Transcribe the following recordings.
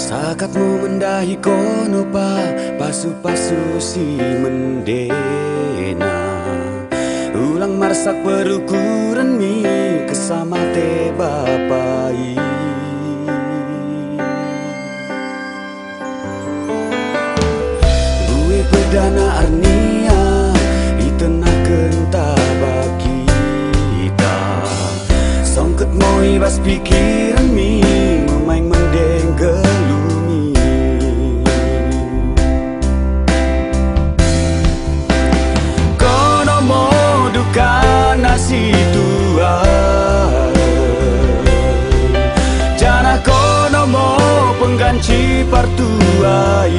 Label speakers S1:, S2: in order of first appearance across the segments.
S1: Sakatmu mendahi kono pa pasu-pasu si mendena ulang marsak perukuran mi kesama te bapai gue perdana arnia itenakeun tabak kita songket moi bas pikiran mi memain mendeng gelumi kono mo duka nasi tua jana kono mo pengganci partuai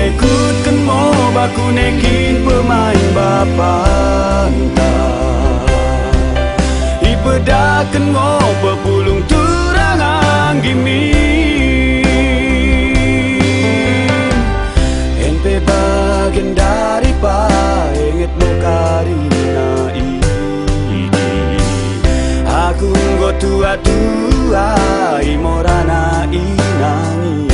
S1: ikutkan mo baku nekin pemain bapanta ipedakan mo pepulung turangan gimin ente bagian dari paenget mo karina ini aku nggo tua-tua imorana inangi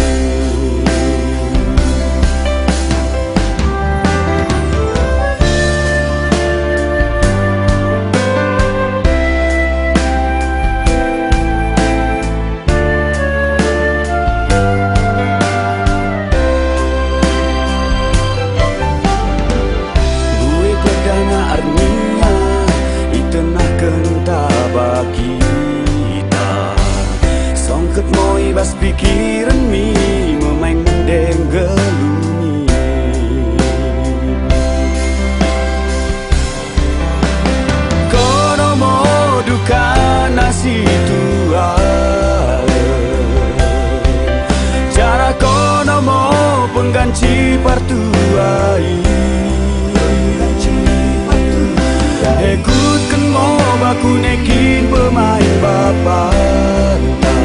S1: kita songket moi bas pikiran mi memain mendeng gelumi kono mo duka nasi tua cara kono mo pengganci partuai ikutkan mo baku nekin pemain bapanta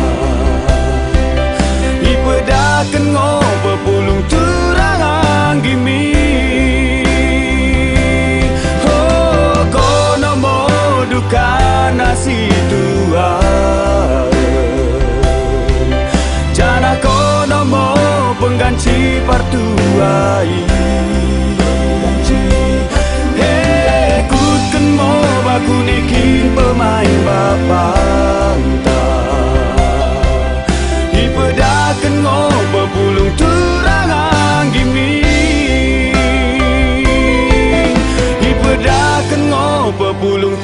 S1: ipedakan ngo pepulung turangan gimi oh kono mo duka nasi tua jana kono mo pengganci partuai aku nekin pemain bapanta ipedakan ngo pepulung turangan gimi ipedakan ngo pepulung